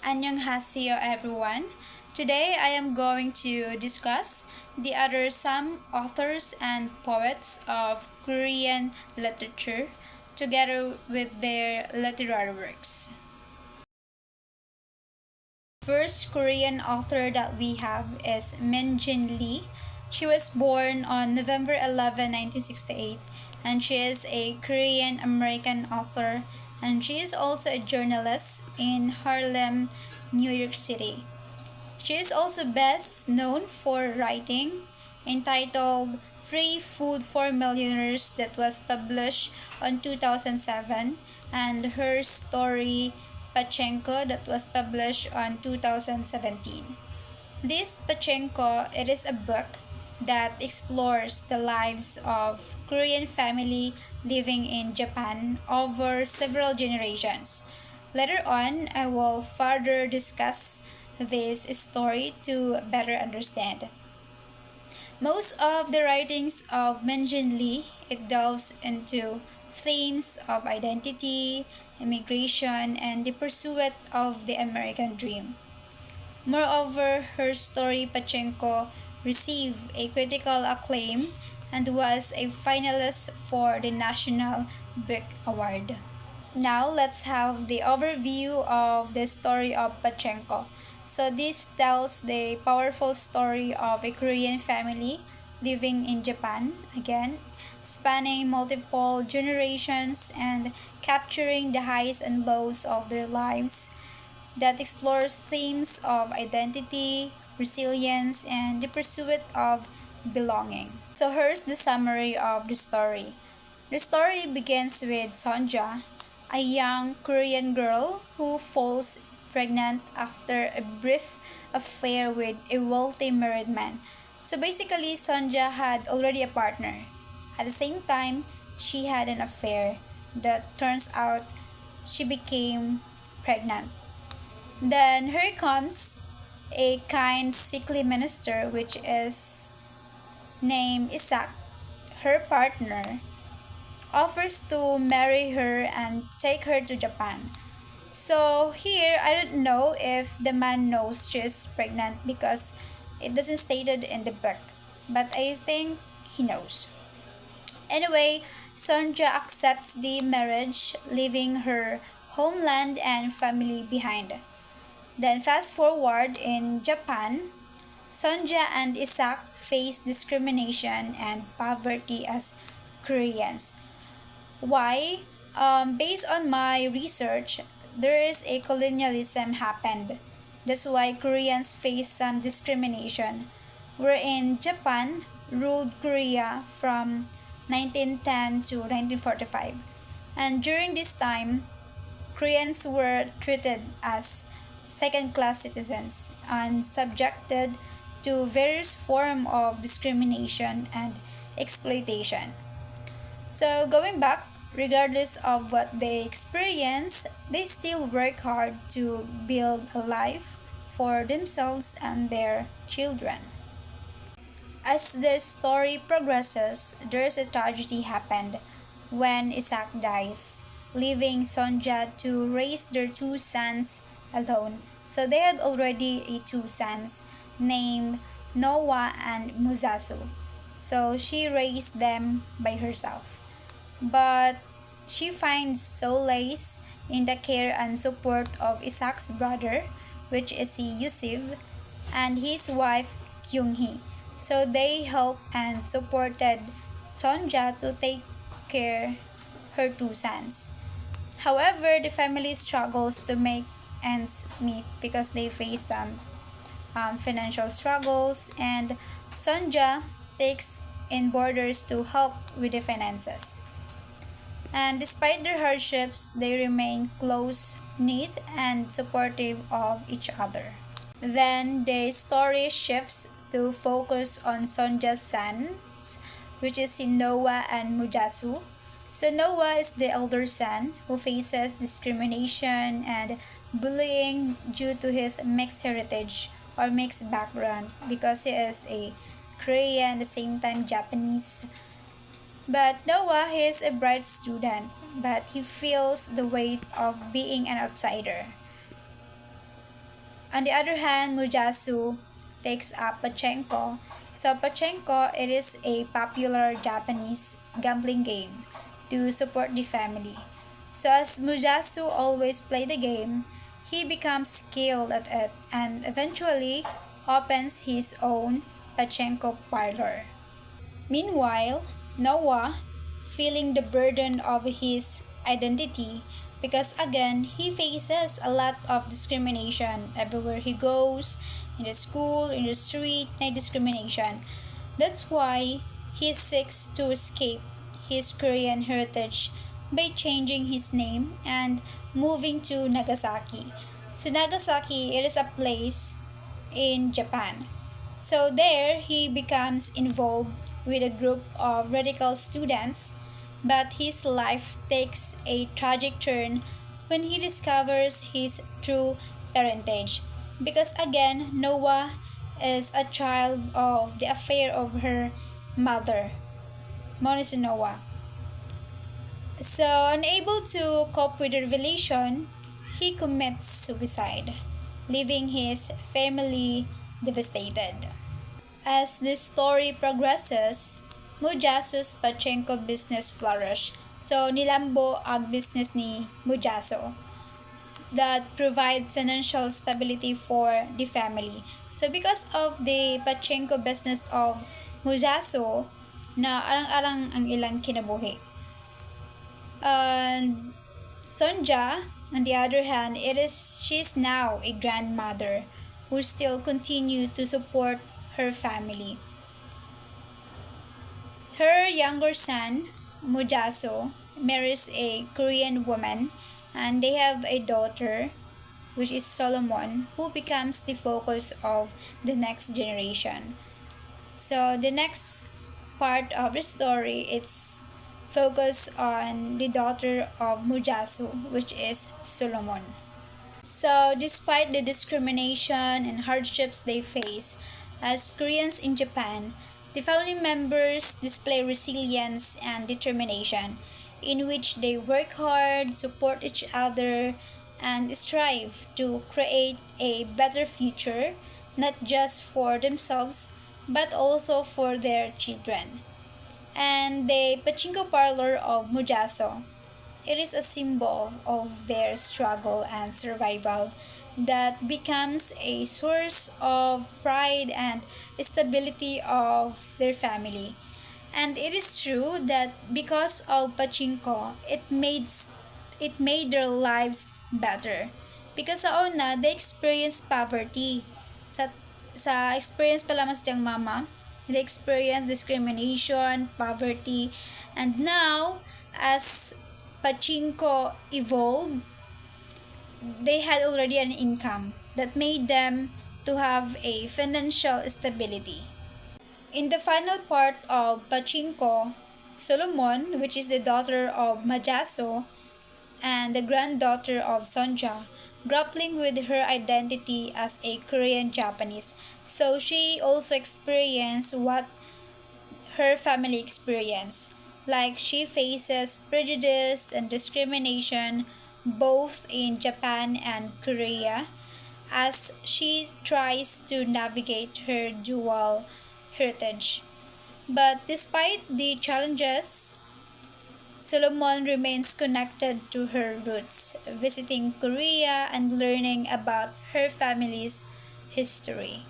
Annyeonghaseyo everyone. Today I am going to discuss the other some authors and poets of Korean literature together with their literary works. First Korean author that we have is Min Jin Lee. She was born on November 11, 1968, and she is a Korean American author, and she is also a journalist in Harlem, New York City. She is also best known for writing entitled Free Food for Millionaires that was published on 2007, and her story Pachenko that was published on 2017. This Pachenko, it is a book that explores the lives of Korean family living in Japan over several generations. Later on, I will further discuss this story to better understand. Most of the writings of Min Lee, it delves into themes of identity, immigration, and the pursuit of the American dream. Moreover, her story Pachenko received a critical acclaim and was a finalist for the National Book Award. Now let's have the overview of the story of Pachenko. So this tells the powerful story of a Korean family living in Japan, again, spanning multiple generations and capturing the highs and lows of their lives that explores themes of identity, resilience, and the pursuit of belonging. So here's the summary of the story. The story begins with Sonja, a young Korean girl who falls pregnant after a brief affair with a wealthy married man. So basically, Sonja had already a partner. At the same time, she had an affair that turns out she became pregnant. Then here comes a kind, sickly minister, which is named Isaac, her partner, offers to marry her and take her to Japan. So here, I don't know if the man knows she's pregnant because it doesn't stated in the book, but I think he knows. Anyway, Sonja accepts the marriage, leaving her homeland and family behind. Then fast forward in Japan, Sonja and Isaac face discrimination and poverty as Koreans. Why? Based on my research, there is a colonialism happened. That's why Koreans face some discrimination. Wherein Japan ruled Korea from 1910 to 1945. And during this time, Koreans were treated as second-class citizens and subjected to various forms of discrimination and exploitation. So going back, regardless of what they experience, they still work hard to build a life for themselves and their children. As the story progresses, there's a tragedy happened when Isaac dies, leaving Sonja to raise their two sons alone. So they had already two sons named Noah and Musasu. So she raised them by herself. But she finds solace in the care and support of Isaac's brother, which is Yusuf, and his wife Kyung-hee. So they helped and supported Sonja to take care her two sons. However, the family struggles to make ends meet because they face some financial struggles, and Sonja takes in borders to help with the finances. And despite their hardships, they remain close knit and supportive of each other. Then the story shifts to focus on Sonja's sons, which is Noah and Mujasu. So Noah is the elder son who faces discrimination and bullying due to his mixed heritage or mixed background because he is a Korean at the same time Japanese. But Noah is a bright student, but he feels the weight of being an outsider. On the other hand, Mujasu takes up Pachenko. So Pachenko, it is a popular Japanese gambling game to support the family. So as Mujasu always play the game, he becomes skilled at it and eventually opens his own Pachenko parlor. Meanwhile, Noah, feeling the burden of his identity, because again, he faces a lot of discrimination everywhere he goes, in the school, in the street, no discrimination. That's why he seeks to escape his Korean heritage by changing his name and moving to Nagasaki. So Nagasaki, it is a place in Japan. So there, he becomes involved with a group of radical students, but his life takes a tragic turn when he discovers his true parentage. Because again, Noah is a child of the affair of her mother, Monisu Noah. So, unable to cope with the revelation, he commits suicide, leaving his family devastated. As the story progresses, Mujasu's Pachenko business flourished. So, nilambo ang business ni Mujaso that provides financial stability for the family. So, because of the Pachenko business of Mujaso, na arang-arang ang ilang kinabuhi. And Sonja, on the other hand, she's now a grandmother who still continue to support her family. Her younger son, Mujaso, marries a Korean woman and they have a daughter, which is Solomon, who becomes the focus of the next generation. So the next part of the story, it's focus on the daughter of Mujasu, which is Solomon. So despite the discrimination and hardships they face as Koreans in Japan, the family members display resilience and determination, in which they work hard, support each other, and strive to create a better future, not just for themselves, but also for their children. And the pachinko parlor of Mujaso, it is a symbol of their struggle and survival that becomes a source of pride and stability of their family. And it is true that because of pachinko, it made their lives better. Because sa una, they experienced poverty. Sa experience pa lamang sa mama, they experienced discrimination, poverty, and now, as pachinko evolved, they had already an income that made them to have a financial stability. In the final part of Pachinko, Solomon, which is the daughter of Majaso and the granddaughter of Sonja, grappling with her identity as a Korean Japanese. So she also experienced what her family experienced. Like she faces prejudice and discrimination both in Japan and Korea as she tries to navigate her dual heritage. But despite the challenges, Solomon remains connected to her roots, visiting Korea and learning about her family's history.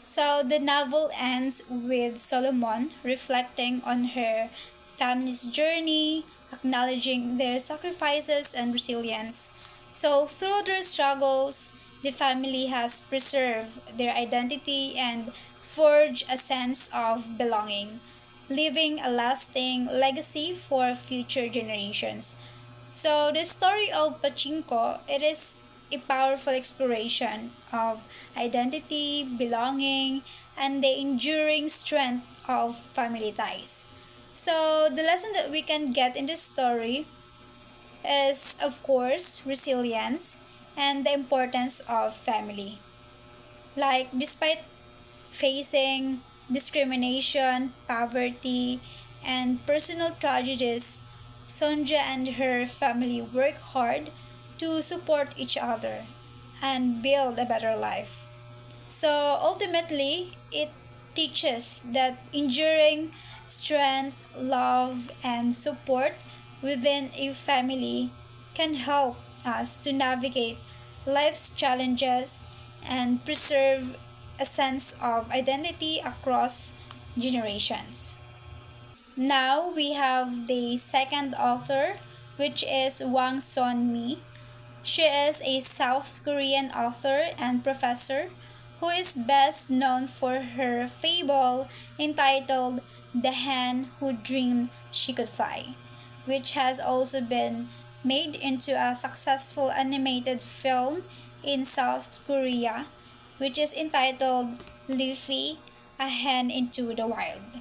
So the novel ends with Solomon reflecting on her family's journey, acknowledging their sacrifices and resilience. So through their struggles, the family has preserved their identity and forged a sense of belonging, leaving a lasting legacy for future generations. So the story of Pachinko, it is a powerful exploration of identity, belonging, and the enduring strength of family ties. So the lesson that we can get in this story is, of course, resilience and the importance of family. Like, despite facing discrimination, poverty, and personal tragedies, Sonja and her family work hard to support each other, and build a better life. So ultimately, it teaches that enduring strength, love, and support within a family can help us to navigate life's challenges and preserve a sense of identity across generations. Now we have the second author, which is Wang Son-mi. She is a South Korean author and professor who is best known for her fable entitled The Hen Who Dreamed She Could Fly, which has also been made into a successful animated film in South Korea, which is entitled Leafy, A Hen into the Wild.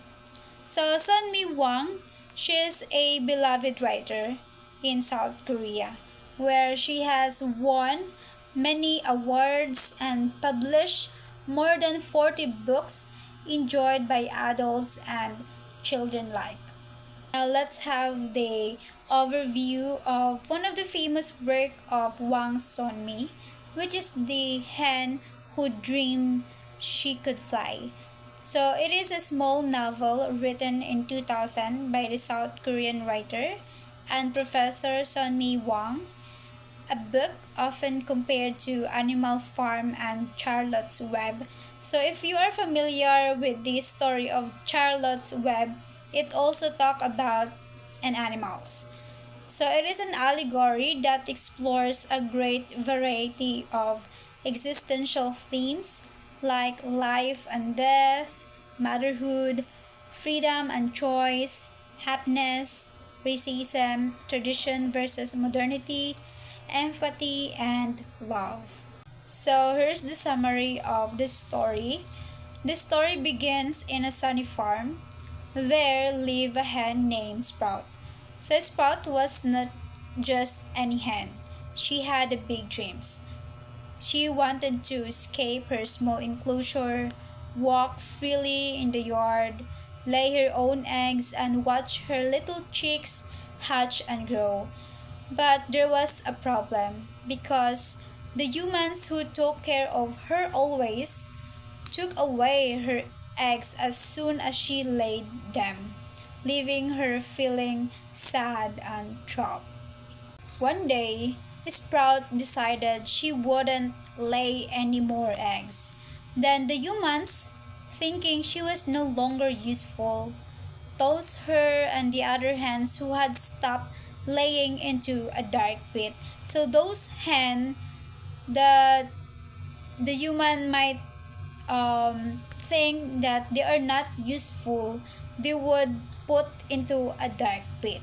So Sunmi Wang, she is a beloved writer in South Korea, where she has won many awards and published more than 40 books enjoyed by adults and children alike. Now let's have the overview of one of the famous work of Wang Sonmi, which is The Hen Who Dreamed She Could Fly. So it is a small novel written in 2000 by the South Korean writer and professor Sonmi Wang, a book often compared to Animal Farm and Charlotte's Web. So if you are familiar with the story of Charlotte's Web, it also talk about animals. So it is an allegory that explores a great variety of existential themes like life and death, motherhood, freedom and choice, happiness, racism, tradition versus modernity, empathy, and love. So here's the summary of the story. The story begins in a sunny farm. There lived a hen named Sprout. So Sprout was not just any hen. She had big dreams. She wanted to escape her small enclosure, walk freely in the yard, lay her own eggs, and watch her little chicks hatch and grow. But there was a problem because the humans who took care of her always took away her eggs as soon as she laid them, leaving her feeling sad and trapped. One day, Sprout decided she wouldn't lay any more eggs. Then the humans, thinking she was no longer useful, tossed her and the other hens who had stopped laying into a dark pit. So those hen that the human might think that they are not useful, they would put into a dark pit.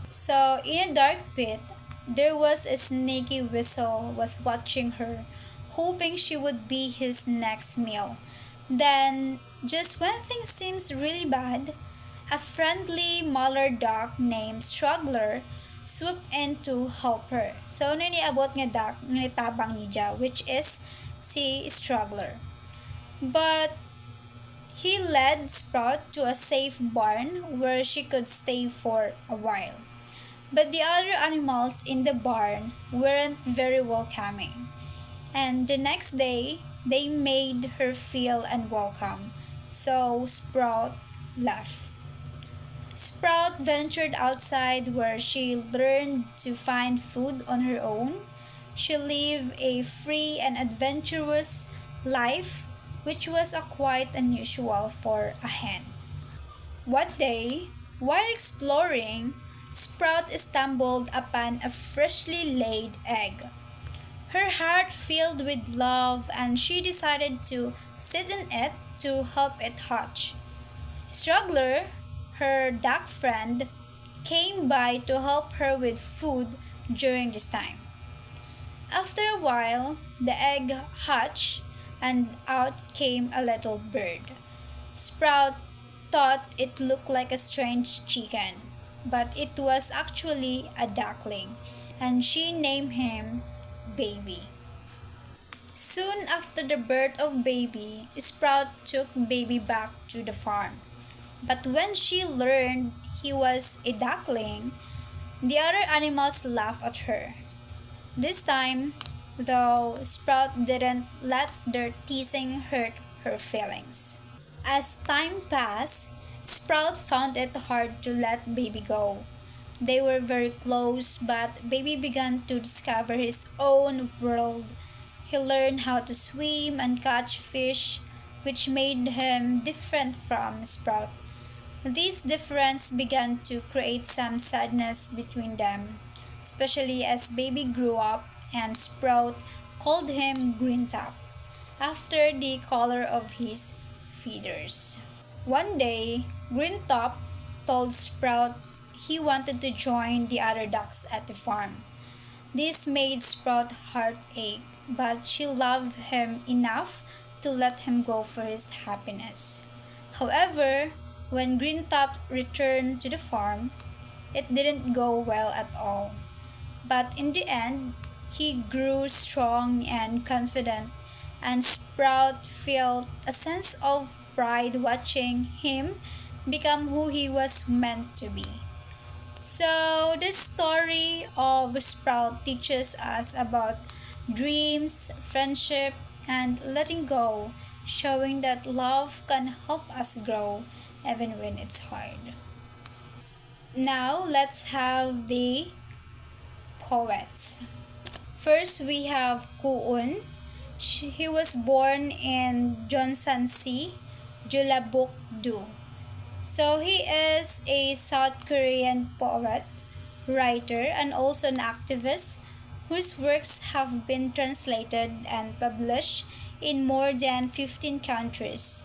So in a dark pit, there was a sneaky whistle was watching her, hoping she would be his next meal. Then, just when things seems really bad, a friendly mallard duck named Struggler swooped in to help her. So, naniabot nga duck nga tabang niya, which is si Struggler. But he led Sprout to a safe barn where she could stay for a while. But the other animals in the barn weren't very welcoming. And the next day, they made her feel unwelcome. So Sprout left. Sprout ventured outside where she learned to find food on her own. She lived a free and adventurous life, which was quite unusual for a hen. One day, while exploring, Sprout stumbled upon a freshly laid egg. Her heart filled with love, and she decided to sit in it to help it hatch. Struggler, her duck friend, came by to help her with food during this time. After a while, the egg hatched and out came a little bird. Sprout thought it looked like a strange chicken, but it was actually a duckling, and she named him Baby. Soon after the birth of Baby, Sprout took Baby back to the farm. But when she learned he was a duckling, the other animals laughed at her. This time, though Sprout didn't let their teasing hurt her feelings. As time passed, Sprout found it hard to let Baby go. They were very close, but Baby began to discover his own world. He learned how to swim and catch fish, which made him different from Sprout. This difference began to create some sadness between them, especially as Baby grew up and Sprout called him Greentop, after the color of his feathers. One day, Greentop told Sprout he wanted to join the other ducks at the farm. This made Sprout heartache, but she loved him enough to let him go for his happiness. However, when Greentop returned to the farm, it didn't go well at all. But in the end, he grew strong and confident, and Sprout felt a sense of pride watching him become who he was meant to be. So, the story of Sprout teaches us about dreams, friendship, and letting go, showing that love can help us grow even when it's hard. Now, let's have the poets. First, we have Kuun. He was born in Jonsansi, Jeollabuk-do. So he is a South Korean poet, writer, and also an activist whose works have been translated and published in more than 15 countries.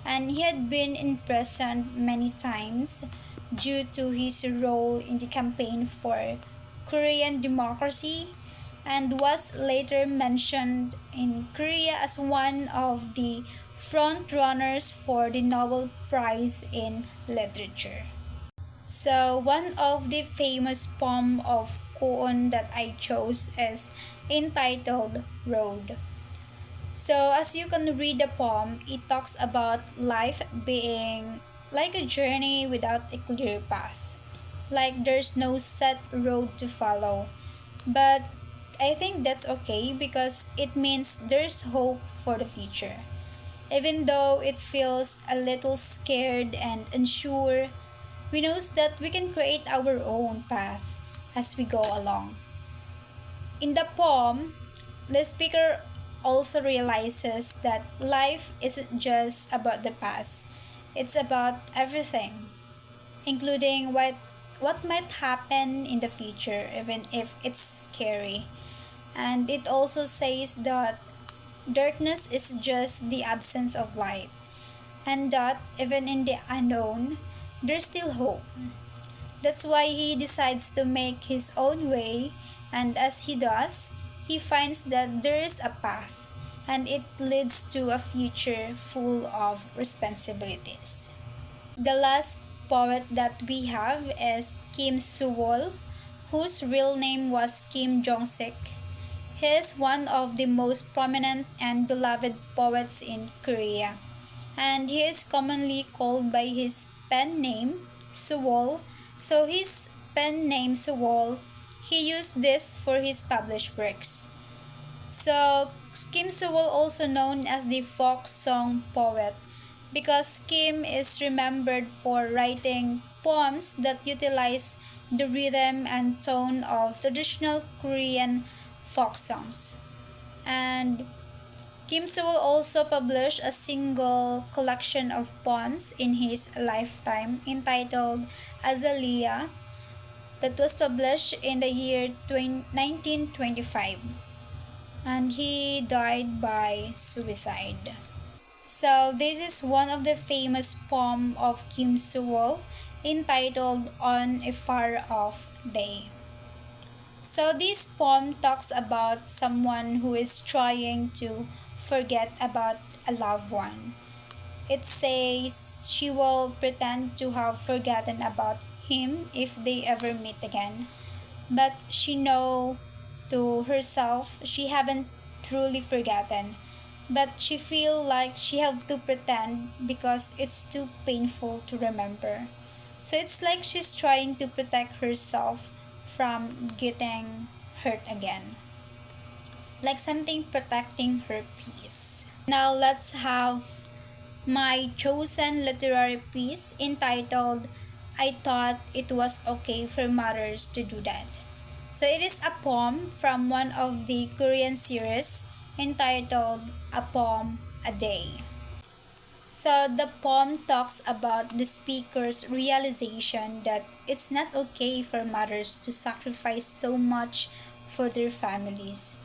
And he had been imprisoned many times due to his role in the campaign for Korean democracy, and was later mentioned in Korea as one of the front runners for the Nobel Prize in Literature. So one of the famous poem of Kuon that I chose is entitled Road. So as you can read the poem, it talks about life being like a journey without a clear path. Like there's no set road to follow. But I think that's okay because it means there's hope for the future. Even though it feels a little scared and unsure, we know that we can create our own path as we go along. In the poem, the speaker also realizes that life isn't just about the past, it's about everything, including what might happen in the future, even if it's scary. And it also says that darkness is just the absence of light, and that even in the unknown, there's still hope. That's why he decides to make his own way, and as he does, he finds that there is a path, and it leads to a future full of responsibilities. The last poet that we have is Kim Soo-wol, whose real name was Kim Jong-sik. He is one of the most prominent and beloved poets in Korea, and he is commonly called by his pen name, Soo-wol. So his pen name Soo-wol, he used this for his published works. So Kim Soo-wol, also known as the folk song poet, because Kim is remembered for writing poems that utilize the rhythm and tone of traditional Korean folk songs. And Kim Soo-wol also published a single collection of poems in his lifetime entitled Azalea that was published in the year 1925, and he died by suicide. So this is one of the famous poem of Kim Soo-wol entitled On a Far Off Day. So this poem talks about someone who is trying to forget about a loved one. It says she will pretend to have forgotten about him if they ever meet again. But she know to herself she haven't truly forgotten. But she feel like she have to pretend because it's too painful to remember. So it's like she's trying to protect herself from getting hurt again. like something protecting her peace. Now let's have my chosen literary piece entitled I Thought It Was Okay for Mothers to Do That. So it is a poem from one of the Korean series entitled A Poem a Day. So the poem talks about the speaker's realization that it's not okay for mothers to sacrifice so much for their families.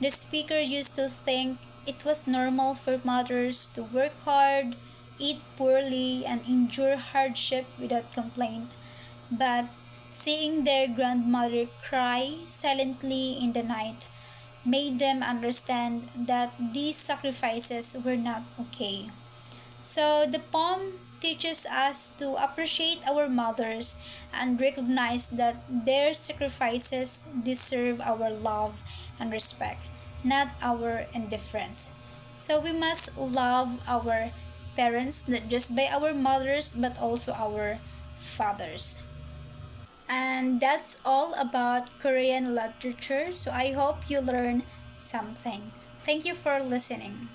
The speaker used to think it was normal for mothers to work hard, eat poorly, and endure hardship without complaint. But seeing their grandmother cry silently in the night made them understand that these sacrifices were not okay. So the poem teaches us to appreciate our mothers and recognize that their sacrifices deserve our love and respect, not our indifference. So we must love our parents not just by our mothers but also our fathers. And that's all about Korean literature. So I hope you learn something. Thank you for listening.